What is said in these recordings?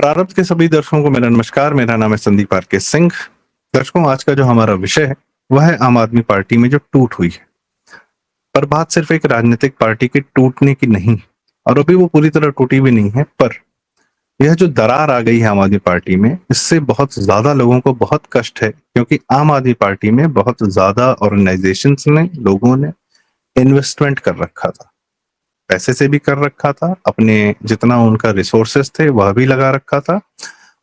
प्रारब्ध के सभी दर्शकों को मेरा नमस्कार। मेरा नाम है संदीप आर के सिंह। दर्शकों, आज का जो हमारा विषय है वह है आम आदमी पार्टी में जो टूट हुई है। पर बात सिर्फ एक राजनीतिक पार्टी के टूटने की नहीं, और अभी वो पूरी तरह टूटी भी नहीं है, पर यह जो दरार आ गई है आम आदमी पार्टी में, इससे बहुत ज्यादा लोगों को बहुत कष्ट है, क्योंकि आम आदमी पार्टी में बहुत ज्यादा ऑर्गेनाइजेशंस ने, लोगों ने इन्वेस्टमेंट कर रखा था। पैसे से भी कर रखा था, अपने जितना उनका रिसोर्सेस थे वह भी लगा रखा था।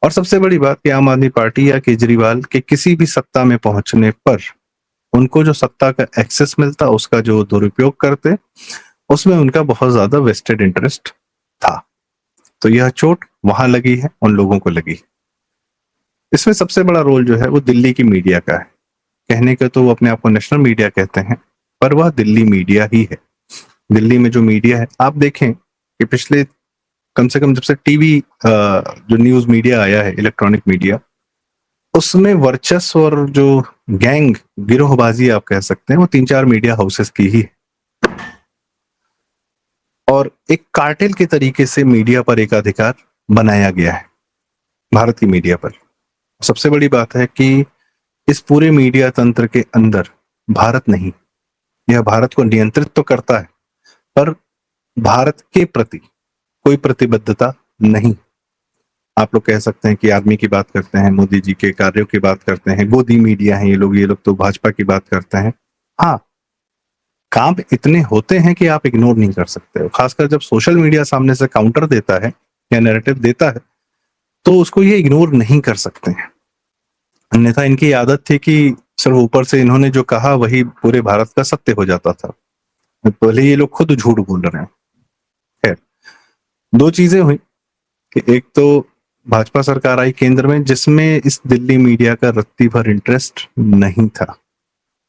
और सबसे बड़ी बात कि आम आदमी पार्टी या केजरीवाल के किसी भी सत्ता में पहुंचने पर उनको जो सत्ता का एक्सेस मिलता, उसका जो दुरुपयोग करते, उसमें उनका बहुत ज्यादा वेस्टेड इंटरेस्ट था। तो यह चोट वहां लगी है, उन लोगों को लगी। इसमें सबसे बड़ा रोल जो है वो दिल्ली की मीडिया का है। कहने के तो वो अपने आप को नेशनल मीडिया कहते हैं, पर वह दिल्ली मीडिया ही है। दिल्ली में जो मीडिया है, आप देखें कि पिछले कम से कम जब से टीवी जो न्यूज मीडिया आया है, इलेक्ट्रॉनिक मीडिया, उसमें वर्चस्व और जो गैंग गिरोहबाजी आप कह सकते हैं, वो 3-4 मीडिया हाउसेस की ही है। और एक कार्टेल के तरीके से मीडिया पर एकाधिकार बनाया गया है, भारत की मीडिया पर। सबसे बड़ी बात है कि इस पूरे मीडिया तंत्र के अंदर भारत नहीं, यह भारत को नियंत्रित तो करता है, पर भारत के प्रति कोई प्रतिबद्धता नहीं। आप लोग कह सकते हैं कि आदमी की बात करते हैं, मोदी जी के कार्यों की बात करते हैं, गोदी मीडिया है ये लोग तो भाजपा की बात करते हैं। हाँ, काम इतने होते हैं कि आप इग्नोर नहीं कर सकते। खासकर जब सोशल मीडिया सामने से काउंटर देता है या नैरेटिव देता है, तो उसको ये इग्नोर नहीं कर सकते हैं। अन्यथा इनकी आदत थी कि सिर्फ ऊपर से इन्होंने जो कहा वही पूरे भारत का सत्य हो जाता था, भले ये लोग खुद झूठ बोल रहे हैं। खैर, दो चीजें हुई कि एक तो भाजपा सरकार आई केंद्र में, जिसमें इस दिल्ली मीडिया का रत्ती भर इंटरेस्ट नहीं था।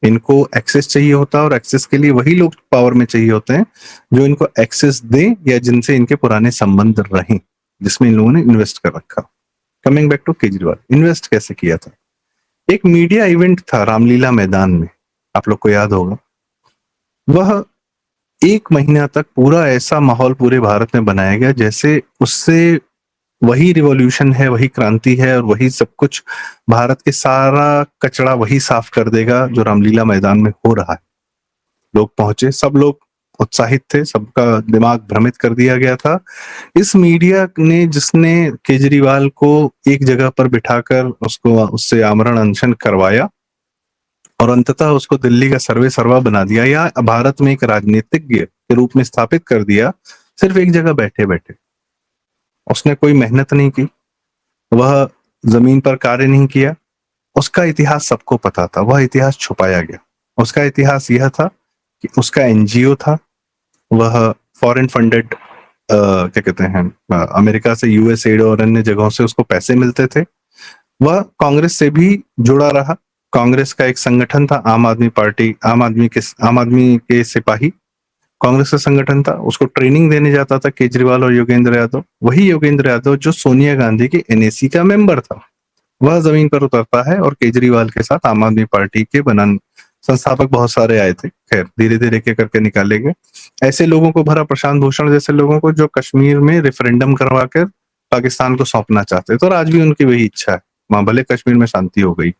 इनको एक्सेस चाहिए होता, और एक्सेस के लिए वही लोग पावर में चाहिए होते हैं जो इनको एक्सेस दें या जिनसे इनके पुराने संबंध रहें, जिसमें इन लोगों ने इन्वेस्ट कर रखा। Coming back to Kejriwal, invest कैसे किया था? एक मीडिया इवेंट था रामलीला मैदान में, आप लोग को याद होगा। वह 1 महीना तक पूरा ऐसा माहौल पूरे भारत में बनाया गया जैसे उससे वही रिवॉल्यूशन है, वही क्रांति है, और वही सब कुछ, भारत के सारा कचरा वही साफ कर देगा जो रामलीला मैदान में हो रहा है। लोग पहुंचे, सब लोग उत्साहित थे, सबका दिमाग भ्रमित कर दिया गया था। इस मीडिया ने, जिसने केजरीवाल को एक जगह पर बिठाकर उसको उससे आमरण अनशन करवाया और अंततः उसको दिल्ली का सर्वे सर्वा बना दिया, या भारत में एक राजनीतिज्ञ के रूप में स्थापित कर दिया, सिर्फ एक जगह बैठे बैठे। उसने कोई मेहनत नहीं की, वह जमीन पर कार्य नहीं किया। उसका इतिहास सबको पता था, वह इतिहास छुपाया गया। उसका इतिहास यह था कि उसका एनजीओ था, वह फॉरेन फंडेड, क्या कहते हैं, अमेरिका से यूएसएड और अन्य जगहों से उसको पैसे मिलते थे। वह कांग्रेस से भी जुड़ा रहा। कांग्रेस का एक संगठन था आम आदमी पार्टी, आम आदमी के सिपाही, कांग्रेस का संगठन था। उसको ट्रेनिंग देने जाता था केजरीवाल और योगेंद्र यादव। वही योगेंद्र यादव जो सोनिया गांधी के एनएसी का मेंबर था, वह जमीन पर उतरता है, और केजरीवाल के साथ आम आदमी पार्टी के बनन संस्थापक बहुत सारे आए थे। खैर, धीरे धीरे के करके निकाले गए। ऐसे लोगों को भरा, प्रशांत भूषण जैसे लोगों को, जो कश्मीर में रेफरेंडम करवा कर पाकिस्तान को सौंपना चाहते थे, और आज भी उनकी वही इच्छा है, वहां भले कश्मीर में शांति हो गई।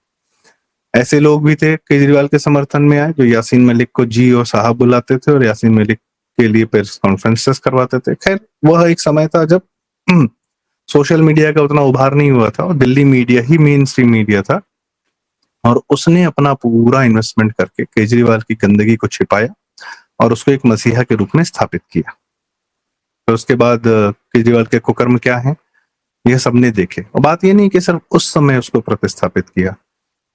ऐसे लोग भी थे केजरीवाल के समर्थन में आए, जो यासीन मलिक को जी और साहब बुलाते थे और यासीन मलिक के लिए प्रेस कॉन्फ्रेंसेस करवाते थे। खैर, वह एक समय था जब सोशल मीडिया का उतना उभार नहीं हुआ था, और दिल्ली मीडिया ही मेन स्ट्रीम मीडिया था, और उसने अपना पूरा इन्वेस्टमेंट करके केजरीवाल की गंदगी को छिपाया और उसको एक मसीहा के रूप में स्थापित किया। तो उसके बाद केजरीवाल के कुकर्म क्या है, यह सबने देखे। और बात यह नहीं कि सिर्फ उस समय उसको प्रतिस्थापित किया,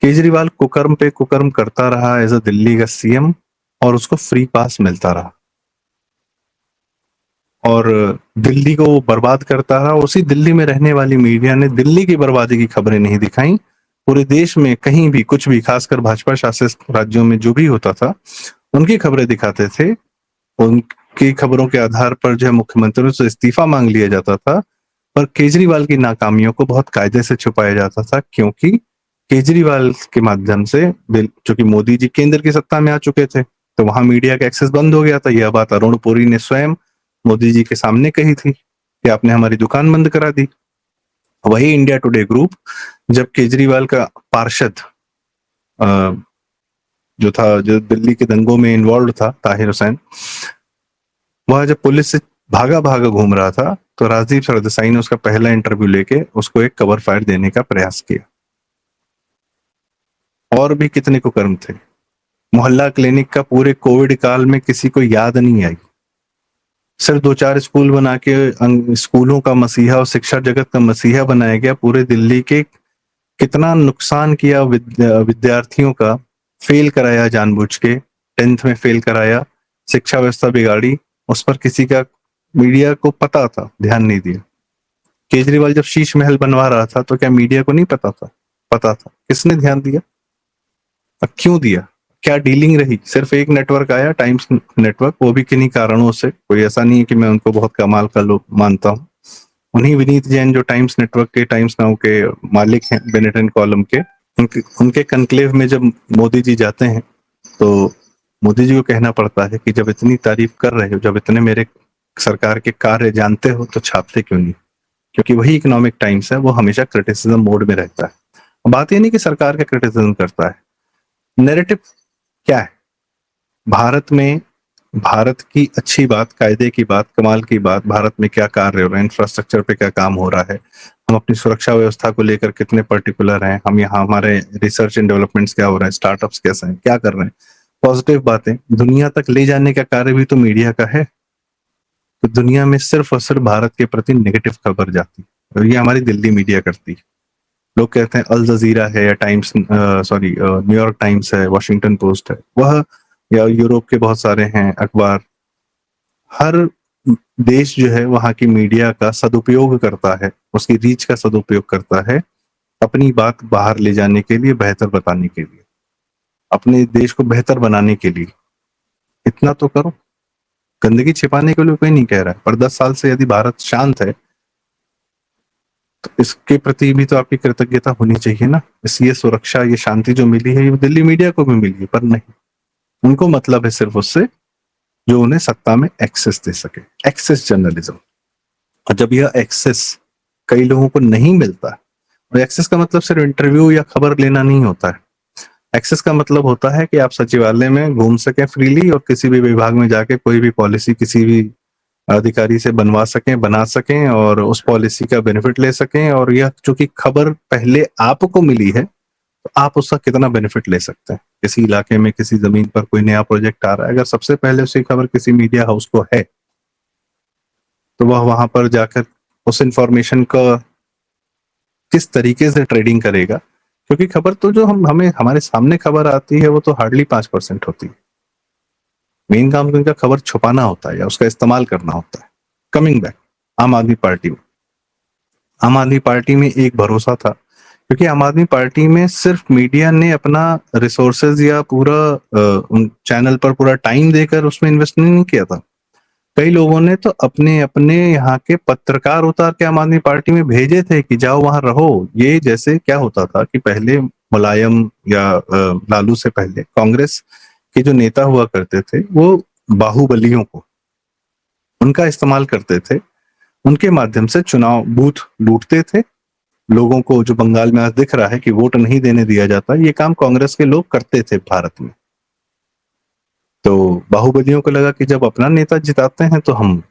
केजरीवाल कुकर्म पे कुकर्म करता रहा एज अ दिल्ली का सीएम, और उसको फ्री पास मिलता रहा, और दिल्ली को बर्बाद करता रहा। उसी दिल्ली में रहने वाली मीडिया ने दिल्ली की बर्बादी की खबरें नहीं दिखाई। पूरे देश में कहीं भी कुछ भी, खासकर भाजपा शासित राज्यों में जो भी होता था, उनकी खबरें दिखाते थे। उनकी खबरों के आधार पर जो है मुख्यमंत्रियों से इस्तीफा मांग लिया जाता था, पर केजरीवाल की नाकामियों को बहुत कायदे से छुपाया जाता था, क्योंकि केजरीवाल के माध्यम से, चूंकि मोदी जी केंद्र की सत्ता में आ चुके थे, तो वहां मीडिया का एक्सेस बंद हो गया था। यह बात अरुण पुरी ने स्वयं मोदी जी के सामने कही थी कि आपने हमारी दुकान बंद करा दी। वही इंडिया टुडे ग्रुप जब केजरीवाल का पार्षद जो था, जो दिल्ली के दंगों में इन्वॉल्व था, ताहिर हुसैन, वह जब पुलिस से भागा भागा घूम रहा था तो राजदीप सरदेसाई ने उसका पहला इंटरव्यू लेके उसको एक कवर फायर देने का प्रयास किया। और भी कितने कुकर्म थे। मोहल्ला क्लिनिक का पूरे कोविड काल में किसी को याद नहीं आई। सिर्फ 2-4 स्कूल बना के स्कूलों का मसीहा और शिक्षा जगत का मसीहा बनाया गया। पूरे दिल्ली के कितना नुकसान किया विद्यार्थियों का, फेल कराया जानबूझ के, 10th में फेल कराया, शिक्षा व्यवस्था बिगाड़ी। उस पर किसी का, मीडिया को पता था, ध्यान नहीं दिया। केजरीवाल जब शीश महल बनवा रहा था तो क्या मीडिया को नहीं पता था? पता था। किसने ध्यान दिया और क्यों दिया? क्या डीलिंग रही? सिर्फ एक नेटवर्क आया, टाइम्स नेटवर्क, वो भी किन्हीं कारणों से। कोई ऐसा नहीं है कि मैं उनको बहुत कमाल का लोग मानता हूँ। उन्हीं विनीत जैन जो टाइम्स नेटवर्क के, टाइम्स नाउ के मालिक हैं, बेनेटन कॉलम के, उनके कनक्लेव में जब मोदी जी जाते हैं तो मोदी जी को कहना पड़ता है कि जब इतनी तारीफ कर रहे हो, जब इतने मेरे सरकार के कार्य जानते हो तो छापते क्यों नहीं? क्योंकि वही इकोनॉमिक टाइम्स है, वो हमेशा क्रिटिसिज्म मोड में रहता है। बात ये नहीं कि सरकार का क्रिटिसिज्म करता है, नैरेटिव क्या है भारत में, भारत की अच्छी बात, कायदे की बात, कमाल की बात, भारत में क्या कार्य हो रहे हैं, इंफ्रास्ट्रक्चर पे क्या काम हो रहा है, हम अपनी सुरक्षा व्यवस्था को लेकर कितने पर्टिकुलर हैं, हम यहाँ हमारे रिसर्च एंड डेवलपमेंट्स क्या हो रहे हैं, स्टार्टअप्स कैसे हैं, क्या कर रहे हैं, पॉजिटिव बातें दुनिया तक ले जाने का कार्य भी तो मीडिया का है। तो दुनिया में सिर्फ और सिर्फ भारत के प्रति नेगेटिव खबर जाती है और ये हमारी दिल्ली मीडिया करती है। लोग कहते हैं अल जजीरा है या टाइम्स, सॉरी न्यूयॉर्क टाइम्स है, वॉशिंगटन पोस्ट है, वह या यूरोप के बहुत सारे हैं अखबार। हर देश जो है वहां की मीडिया का सदुपयोग करता है, उसकी रीच का सदुपयोग करता है अपनी बात बाहर ले जाने के लिए, बेहतर बताने के लिए, अपने देश को बेहतर बनाने के लिए। इतना तो करो। गंदगी छिपाने के लिए कोई नहीं कह रहा है, पर 10 साल से यदि भारत शांत है तो इसके प्रति भी तो आपकी कृतज्ञता होनी चाहिए ना। ये सुरक्षा, ये शांति जो मिली है, ये दिल्ली मीडिया को भी मिली है, पर नहीं, उनको मतलब है सिर्फ उससे जो उन्हें सत्ता में एक्सेस दे सके, एक्सेस जर्नलिज्म। और जब यह एक्सेस कई लोगों को नहीं मिलता, और एक्सेस का मतलब सिर्फ इंटरव्यू या खबर लेना नहीं होता है। एक्सेस का मतलब होता है कि आप सचिवालय में घूम सकें फ्रीली और किसी भी विभाग में जाके कोई भी पॉलिसी किसी भी अधिकारी से बनवा सकें, बना सकें और उस पॉलिसी का बेनिफिट ले सकें। और यह चूंकि खबर पहले आपको मिली है तो आप उसका कितना बेनिफिट ले सकते हैं। किसी इलाके में किसी जमीन पर कोई नया प्रोजेक्ट आ रहा है, अगर सबसे पहले उसकी खबर किसी मीडिया हाउस को है तो वह वहां पर जाकर उस इंफॉर्मेशन का किस तरीके से ट्रेडिंग करेगा। क्योंकि खबर तो जो हमें हमारे सामने खबर आती है वो तो हार्डली 5% होती है। मेन काम तो इनका खबर छुपाना होता है या उसका इस्तेमाल करना होता है। कमिंग बैक आम आदमी पार्टी में, आम आदमी पार्टी में एक भरोसा था, क्योंकि आम आदमी पार्टी में सिर्फ मीडिया ने अपना रिसोर्सेज या पूरा चैनल पर पूरा टाइम देकर उसमें इन्वेस्ट नहीं किया था। कई लोगों ने तो अपने अपने यहाँ के पत्रकार उतार के आम आदमी पार्टी में भेजे थे कि जाओ वहां रहो। ये जैसे क्या होता था कि पहले मुलायम या लालू से पहले कांग्रेस के जो नेता हुआ करते थे वो बाहुबलियों को, उनका इस्तेमाल करते थे, उनके माध्यम से चुनाव बूथ लूटते थे। लोगों को जो बंगाल में आज दिख रहा है कि वोट नहीं देने दिया जाता, ये काम कांग्रेस के लोग करते थे भारत में। तो बाहुबलियों को लगा कि जब अपना नेता जिताते हैं तो हम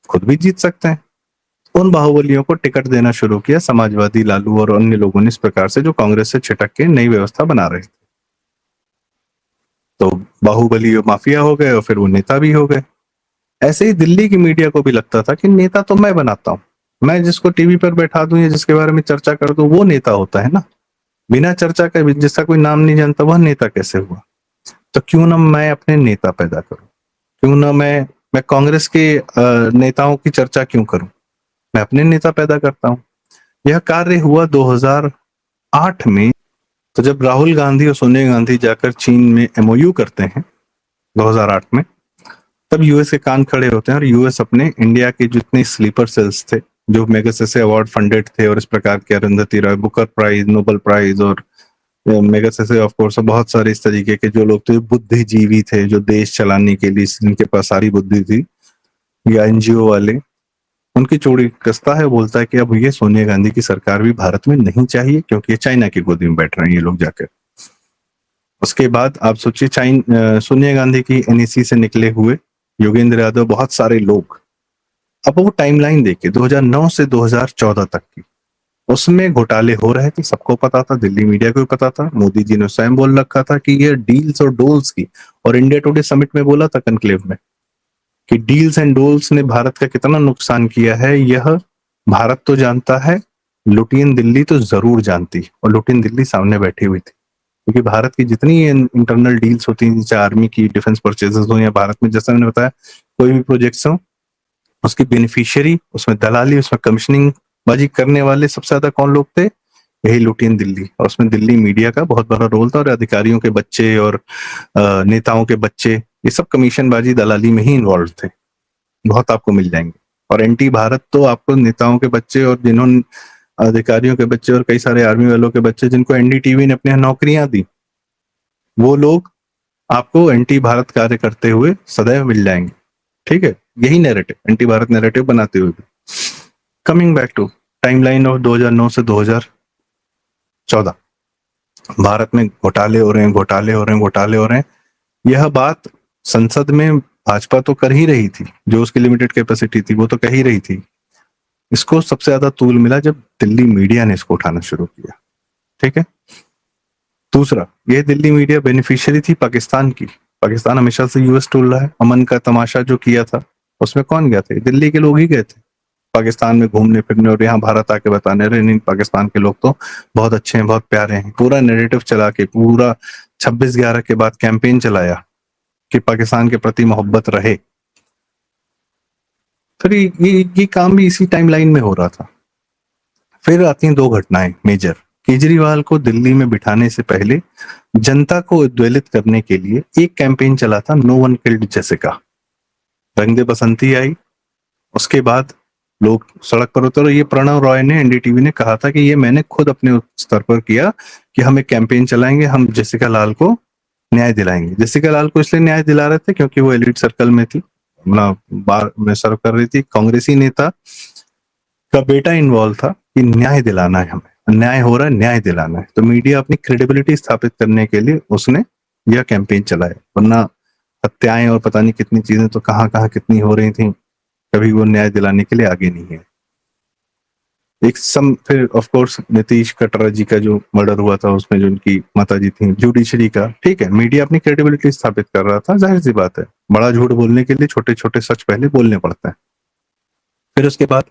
खुद भी जीत सकते हैं। उन बाहुबलियों को टिकट देना शुरू किया समाजवादी, लालू और अन्य लोगों ने, इस प्रकार से जो कांग्रेस से छिटक के नई व्यवस्था बना रहे थे। तो बाहुबली माफिया हो गए और फिर वो नेता भी हो गए। ऐसे ही दिल्ली की मीडिया को भी लगता था कि नेता तो मैं बनाता हूँ, मैं जिसको टीवी पर बैठा दूं या जिसके बारे में चर्चा कर दूं वो नेता होता है ना। बिना चर्चा के, जिसका कोई नाम नहीं जानता, वह नेता कैसे हुआ? तो क्यों ना मैं अपने नेता पैदा करूं, क्यों ना मैं कांग्रेस के नेताओं की चर्चा क्यों करूं, मैं अपने नेता पैदा करता हूं। यह कार्य हुआ 2008 में। तो जब राहुल गांधी और सोनिया गांधी जाकर चीन में एमओयू करते हैं 2008 में, तब यूएस के कान खड़े होते हैं और यूएस अपने इंडिया के जितने स्लीपर सेल्स थे, जो मेगासेसे अवार्ड फंडेड थे और इस प्रकार के, Arundhati Roy Booker prize, Nobel prize और मेगासेसे ऑफ कोर्स, बहुत सारे इस तरीके के जो लोग थे, बुद्धिजीवी थे, जो देश चलाने के लिए जिनके पास सारी बुद्धि थी, या एनजीओ वाले, उनकी चोरी कसता है, बोलता है कि अब ये सोनिया गांधी की सरकार भी भारत में नहीं चाहिए क्योंकि ये चाइना की गोदी में बैठ रहे हैं ये लोग जाकर। उसके बाद आप सोचिए सोनिया गांधी की एनईसी से निकले हुए योगेंद्र यादव, बहुत सारे लोग, अब वो टाइमलाइन देखिए 2009 से 2014 तक की, उसमें घोटाले हो रहे थे, सबको पता था, दिल्ली मीडिया को भी पता था, मोदी जी ने स्वयं बोल रखा था कि ये डील्स और डोल्स की, और इंडिया टुडे समिट में बोला था कनक्लेव में कि डील्स एंड डोल्स ने भारत का कितना नुकसान किया है, यह भारत तो जानता है, लुटियन दिल्ली तो जरूर जानती, और लुटियन दिल्ली सामने बैठी हुई थी, क्योंकि भारत की जितनी इंटरनल डील्स होती हैं, चाहे आर्मी की डिफेंस परचेजेस हो या भारत में जैसा मैंने बताया कोई भी प्रोजेक्ट्स हो, उसकी बेनिफिशियरी, उसमें दलाली, उसमें कमीशनिंग बाजी करने वाले सबसे ज्यादा कौन लोग थे? यही लुटियन दिल्ली, और उसमें दिल्ली मीडिया का बहुत बड़ा रोल था, और अधिकारियों के बच्चे और नेताओं के बच्चे, ये सब कमीशन बाजी दलाली में ही इन्वॉल्व थे। बहुत आपको मिल जाएंगे। और एंटी भारत तो आपको नेताओं के बच्चे और जिन्होंने अधिकारियों के बच्चे और कई सारे आर्मी वालों के बच्चे जिनको एनडीटीवी ने अपने यहाँ नौकरियां दी, वो लोग आपको एंटी भारत कार्य करते हुए सदैव मिल जाएंगे। ठीक है, यही नैरेटिव, एंटी भारत नैरेटिव बनाते हुए। Coming back to timeline of 2009 से 2014, भारत में घोटाले हो रहे हैं, घोटाले हो रहे हैं, घोटाले हो रहे हैं। यह बात संसद में भाजपा तो कर ही रही थी, जो उसकी लिमिटेड कैपेसिटी थी वो तो कह ही रही थी। इसको सबसे ज्यादा तूल मिला जब दिल्ली मीडिया ने इसको उठाना शुरू किया। ठीक है, दूसरा, ये दिल्ली मीडिया बेनिफिशियरी थी पाकिस्तान की। पाकिस्तान हमेशा से यूएस टूल रहा है। अमन का तमाशा जो किया था उसमें कौन गया था? दिल्ली के लोग ही गए थे पाकिस्तान में घूमने फिरने, और यहाँ भारत आके बताने रहे नहीं, पाकिस्तान के लोग तो बहुत अच्छे हैं, बहुत प्यारे हैं। पूरा नैरेटिव चला के, पूरा 26/11 के बाद कैंपेन चलाया कि पाकिस्तान के प्रति मोहब्बत रहे। फिर ये काम भी इसी टाइमलाइन में हो रहा था। फिर आती हैं दो घटनाएं मेजर। केजरीवाल को दिल्ली में बिठाने से पहले जनता को उद्वेलित करने के लिए एक कैंपेन चला था, नो वन किल्ड जेसिका। रंग दे बसंती आई, उसके बाद लोग सड़क पर उतरे। ये प्रणव रॉय ने, एनडीटीवी ने कहा था कि ये मैंने खुद अपने स्तर पर किया कि हम एक कैंपेन चलाएंगे, हम जेसिका लाल को न्याय दिलाएंगे। जेसिका लाल को इसलिए न्याय दिला रहे थे क्योंकि वो एलिट सर्कल में थी, अपना बार में सर्व कर रही थी, कांग्रेसी नेता का बेटा इन्वॉल्व था कि न्याय दिलाना है, हमें न्याय हो रहा है, न्याय दिलाना है। तो मीडिया अपनी क्रेडिबिलिटी स्थापित करने के लिए उसने यह कैंपेन चलाया, वरना हत्याएं और पता नहीं कितनी चीजें तो कहाँ कहाँ कितनी हो रही थी, कभी वो न्याय दिलाने के लिए आगे नहीं है। फिर ऑफ कोर्स नीतीश कटरा जी का जो मर्डर हुआ था, उसमें जो उनकी माता जी थी, जुडिशरी का। ठीक है, मीडिया अपनी क्रेडिबिलिटी स्थापित कर रहा था, जाहिर सी बात है, बड़ा झूठ बोलने के लिए छोटे छोटे सच पहले बोलने पड़ते हैं। फिर उसके बाद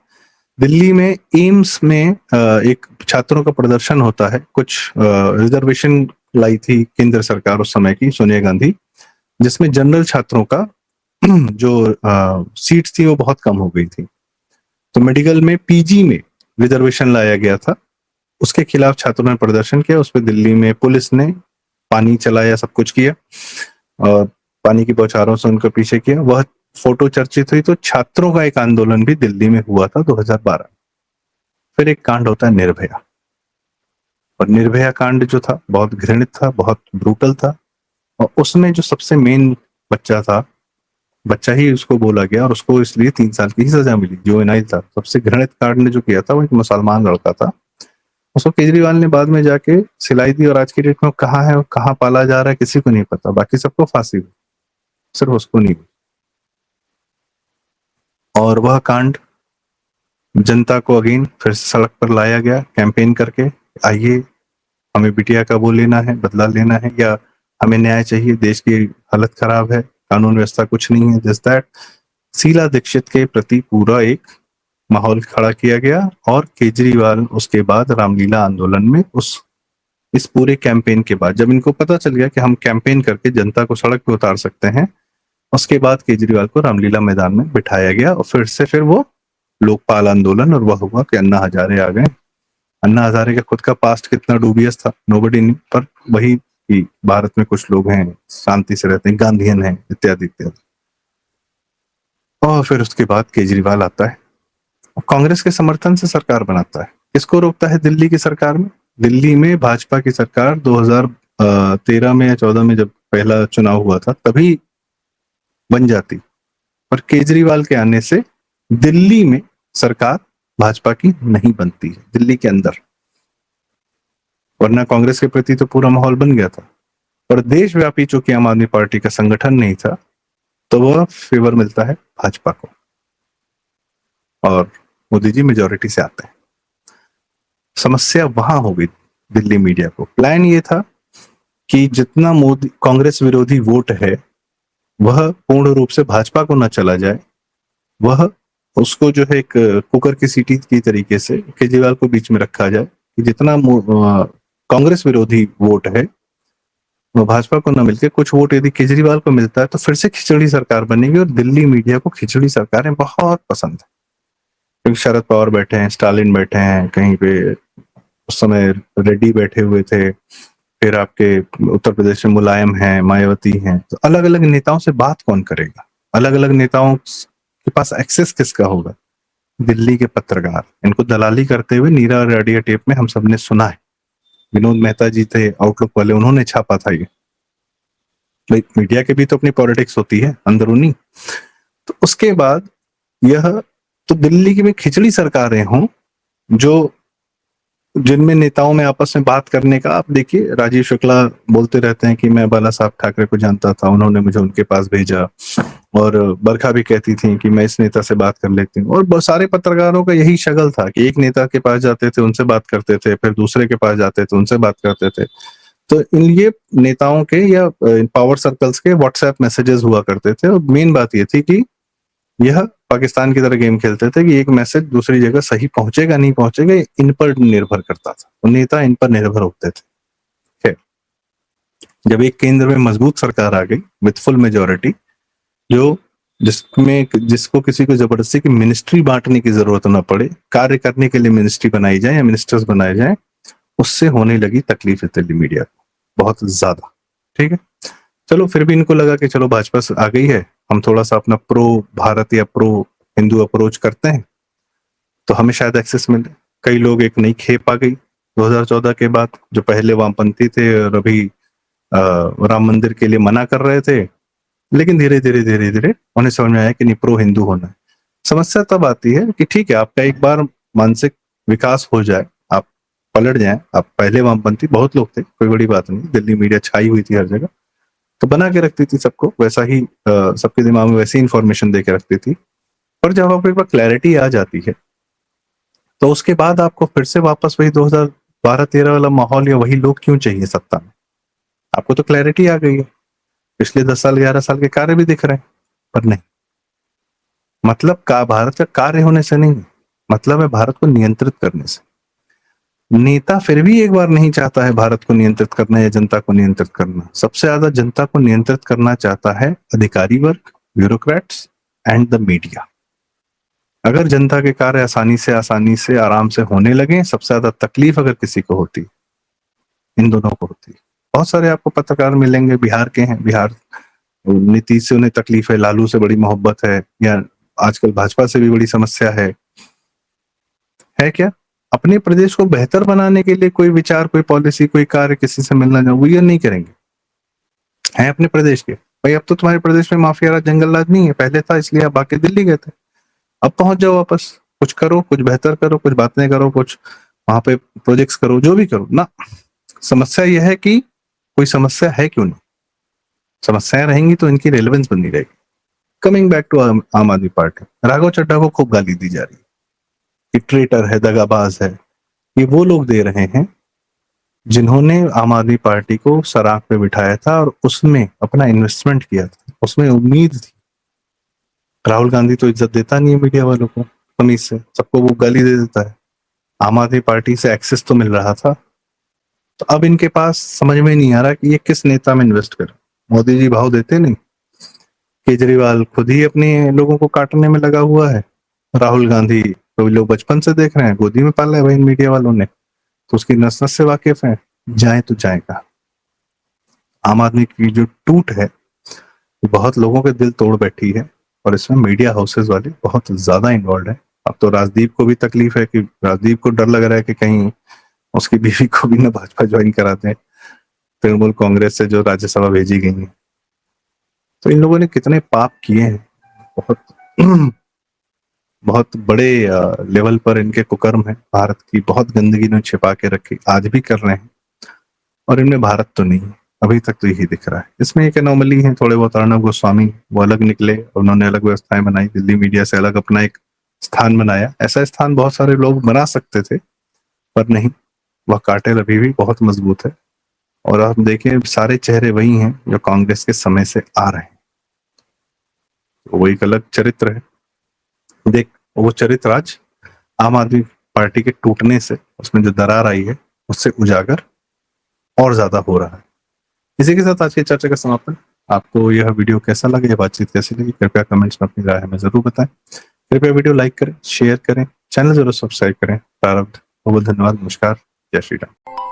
दिल्ली में एम्स में एक छात्रों का प्रदर्शन होता है, कुछ रिजर्वेशन लाई थी केंद्र सरकार उस समय की, सोनिया गांधी, जिसमें जनरल छात्रों का जो सीट्स थी वो बहुत कम हो गई थी। तो मेडिकल में, पीजी में रिजर्वेशन लाया गया था, उसके खिलाफ छात्रों ने प्रदर्शन किया। उस पर दिल्ली में पुलिस ने पानी चलाया, सब कुछ किया, और पानी की बौछारों से उनको पीछे किया। वह फोटो चर्चित हुई। तो छात्रों का एक आंदोलन भी दिल्ली में हुआ था 2012। फिर एक कांड होता है निर्भया, और निर्भया कांड जो था बहुत घृणित था, बहुत ब्रूटल था, और उसमें जो सबसे मेन बच्चा था, बच्चा ही उसको बोला गया, और उसको इसलिए 3 साल की ही सजा मिली, जो जुवेनाइल था। सबसे घृणित कांड ने जो किया था वो एक मुसलमान लड़का था, उसको केजरीवाल ने बाद में जाके सिलाई दी, और आज की डेट में कहाँ है, कहाँ पाला जा रहा है, किसी को नहीं पता। बाकी सबको फांसी हुई, सिर्फ उसको नहीं हुई। और वह कांड जनता को अगेन फिर से सड़क पर लाया गया कैंपेन करके, आइए हमें बिटिया का वो लेना है, बदला लेना है, या हमें न्याय चाहिए, देश की हालत खराब है, कानून व्यवस्था कुछ नहीं है, दिस दैट। शीला दीक्षित के प्रति पूरा एक माहौल खड़ा किया गया, और केजरीवाल उसके बाद रामलीला आंदोलन में, इस पूरे कैंपेन के बाद, जब इनको पता चल गया कि हम कैंपेन करके जनता को सड़क पे उतार सकते हैं, उसके बाद केजरीवाल को रामलीला मैदान में बिठाया गया, और फिर वो लोकपाल आंदोलन, और वह हुआ कि अन्ना हजारे आ गए। अन्ना हजारे का खुद का पास्ट कितना डूबियस था नोबडी नहीं, पर वही कि भारत में कुछ लोग हैं शांति से रहते हैं, गांधीयन हैं, इत्यादि इत्यादि। और फिर उसके बाद केजरीवाल आता है, कांग्रेस के समर्थन से सरकार बनाता है। किसको रोकता है दिल्ली की सरकार में? दिल्ली में भाजपा की सरकार 2013 में या 14 में जब पहला चुनाव हुआ था तभी बन जाती, पर केजरीवाल के आने से दिल्ली में सरकार भाजपा की नहीं बनती है दिल्ली के अंदर, वरना कांग्रेस के प्रति तो पूरा माहौल बन गया था। पर देशव्यापी चूंकि आम आदमी पार्टी का संगठन नहीं था, तो वह फेवर मिलता है भाजपा को और मोदी जी मेजोरिटी से आते हैं। समस्या वहां हो गई दिल्ली मीडिया को। प्लान ये था कि जितना मोदी कांग्रेस विरोधी वोट है वह पूर्ण रूप से भाजपा को न चला जाए, वह उसको जो है एक कुकर की सीटी की तरीके से केजरीवाल को बीच में रखा जाए कि जितना कांग्रेस विरोधी वोट है वो भाजपा को न मिलकर कुछ वोट यदि केजरीवाल को मिलता है तो फिर से खिचड़ी सरकार बनेगी। और दिल्ली मीडिया को खिचड़ी सरकारें बहुत पसंद है, क्योंकि शरद पवार बैठे हैं, स्टालिन बैठे हैं, कहीं पे उस समय रेड्डी बैठे हुए थे, फिर आपके उत्तर प्रदेश में मुलायम है, मायावती हैं, तो अलग अलग नेताओं से बात कौन करेगा, अलग अलग नेताओं के पास एक्सेस किसका होगा? दिल्ली के पत्रकार। इनको दलाली करते हुए नीरा रेडियो टेप में हम सबने सुना है, विनोद मेहता जी थे आउटलुक वाले, उन्होंने छापा था ये। भाई मीडिया के भी तो अपनी पॉलिटिक्स होती है अंदरूनी। तो उसके बाद यह तो दिल्ली की में खिचड़ी सरकारें हों जो जिनमें नेताओं में आपस में बात करने का, आप देखिए राजीव शुक्ला बोलते रहते हैं कि मैं बाला साहब ठाकरे को जानता था, उन्होंने मुझे उनके पास भेजा, और बरखा भी कहती थी कि मैं इस नेता से बात कर लेती हूँ। और बहुत सारे पत्रकारों का यही शगल था कि एक नेता के पास जाते थे, उनसे बात करते थे, फिर दूसरे के पास जाते थे, उनसे बात करते थे। तो इन ये नेताओं के या पावर सर्कल्स के व्हाट्सएप मैसेजेस हुआ करते थे, और मेन बात ये थी कि यह पाकिस्तान की तरह गेम खेलते थे कि एक मैसेज दूसरी जगह सही पहुंचेगा नहीं पहुंचेगा, इन पर निर्भर करता था, तो नेता इन पर निर्भर होते थे। खैर, जब एक केंद्र में मजबूत सरकार आ गई विथ फुल मेजोरिटी, जो जिसको किसी को जबरदस्ती की मिनिस्ट्री बांटने की जरूरत ना पड़े, कार्य करने के लिए मिनिस्ट्री बनाई जाए या मिनिस्टर्स बनाए जाए, उससे होने लगी तकलीफ दिल्ली मीडिया को बहुत ज्यादा। ठीक है, चलो फिर भी इनको लगा कि चलो भाजपा आ गई है, हम थोड़ा सा अपना प्रो भारत या प्रो हिंदू अप्रोच करते हैं तो हमें शायद एक्सेस मिले। कई लोग, एक नई खेप आ गई 2014 के बाद, जो पहले वामपंथी थे और अभी राम मंदिर के लिए मना कर रहे थे, लेकिन धीरे धीरे धीरे धीरे उन्हें समझ में आया कि नहीं, प्रो हिंदू होना है। समस्या तब आती है कि ठीक है, आपका एक बार मानसिक विकास हो जाए, आप पलट जाएं, आप पहले वामपंथी बहुत लोग थे, कोई बड़ी बात नहीं, दिल्ली मीडिया छाई हुई थी हर जगह, तो बना के रखती थी सबको वैसा ही, सबके दिमाग में वैसी इंफॉर्मेशन दे के रखती थी। पर जब आपको एक बार क्लैरिटी आ जाती है तो उसके बाद आपको फिर से वापस वही 2012-13 वाला माहौल या वही लोग क्यों चाहिए सत्ता में? आपको तो क्लैरिटी आ गई है, पिछले 10 साल 11 साल के कार्य भी दिख रहे हैं। पर नहीं, मतलब का भारत का कार्य होने से नहीं, मतलब है भारत को नियंत्रित करने से। नेता फिर भी एक बार नहीं चाहता है भारत को नियंत्रित करना या जनता को नियंत्रित करना, सबसे ज्यादा जनता को नियंत्रित करना चाहता है अधिकारी वर्ग, ब्यूरोक्रेट्स एंड द मीडिया। अगर जनता के कार्य आसानी से आराम से होने लगे, सबसे ज्यादा तकलीफ अगर किसी को होती, इन दोनों को होती। बहुत सारे आपको पत्रकार मिलेंगे बिहार के हैं, बिहार नीतीश से उन्हें तकलीफ है, लालू से बड़ी मोहब्बत है, या आजकल भाजपा से भी बड़ी समस्या है क्या? अपने प्रदेश को बेहतर बनाने के लिए कोई विचार, कोई पॉलिसी, कोई कार्य किसी से मिलना जाओ, वो ये नहीं करेंगे। है अपने प्रदेश के, भाई अब तो तुम्हारे प्रदेश में माफिया राज, जंगल राज नहीं है, पहले था इसलिए आप आके दिल्ली गए थे, अब पहुंच जाओ वापस, कुछ करो, कुछ बेहतर करो, कुछ बातें करो, कुछ वहां पे प्रोजेक्ट्स करो, जो भी करो ना। समस्या यह है कि कोई समस्या है क्यों नहीं, समस्याएं रहेंगी तो इनकी रेलेवेंस बनी रहेगी। कमिंग बैक टू आम आदमी पार्टी, राघव चड्ढा को खूब गाली दी जा रही है कि ट्रेटर है, दगाबाज है। ये वो लोग दे रहे हैं जिन्होंने आम आदमी पार्टी को सराख पे बिठाया था और उसमें अपना इन्वेस्टमेंट किया था, उसमें उम्मीद थी। राहुल गांधी तो इज्जत देता नहीं है मीडिया वालों को, तमीज से सबको वो गाली दे देता है। आम आदमी पार्टी से एक्सेस तो मिल रहा था, तो अब इनके पास समझ में नहीं आ रहा कि ये किस नेता में इन्वेस्ट करें। मोदी जी भाव देते नहीं, केजरीवाल खुद ही अपने लोगों को काटने में लगा हुआ है, राहुल गांधी तो लोग बचपन से देख रहे हैं, गोदी में पाला है भाई मीडिया वालों ने, तो उसकी नस नस से वाकिफ है, जाए तो जाए कहा। आम आदमी की जो टूट है बहुत लोगों के दिल तोड़ बैठी है, और इसमें मीडिया हाउसेस वाले बहुत ज्यादा इन्वॉल्व है। अब तो राजदीप को भी तकलीफ है कि राजदीप को डर लग रहा है कि कहीं उसकी बीवी को भी ना भाजपा ज्वाइन कराते हैं, तृणमूल कांग्रेस से जो राज्यसभा भेजी गई है। तो इन लोगों ने कितने पाप किए हैं, बहुत बहुत बड़े लेवल पर इनके कुकर्म है, भारत की बहुत गंदगी इन्होंने छिपा के रखी, आज भी कर रहे हैं और इनमें भारत तो नहीं है, अभी तक तो यही दिख रहा है। इसमें एक एनोमली है, थोड़े बहुत अर्णव गोस्वामी वो अलग निकले, उन्होंने अलग व्यवस्थाएं बनाई, दिल्ली मीडिया से अलग अपना एक स्थान बनाया। ऐसा स्थान बहुत सारे लोग बना सकते थे पर नहीं, वह कार्टेल अभी भी बहुत मजबूत है और आप देखें सारे चेहरे वही हैं जो कांग्रेस के समय से आ रहे हैं। वो एक अलग चरित्र है, देख वो चरित्र आज आम आदमी पार्टी के टूटने से, उसमें जो दरार आई है उससे उजागर और ज्यादा हो रहा है। इसी के साथ आज की चर्चा का समापन। आपको यह वीडियो कैसा लगा, यह बातचीत कैसी लगी, कृपया कमेंट्स में अपनी राय हमें जरूर बताएं। कृपया वीडियो लाइक करें, शेयर करें, चैनल जरूर सब्सक्राइब करें। प्रारब्ध। बहुत धन्यवाद, नमस्कार, जय श्री राम।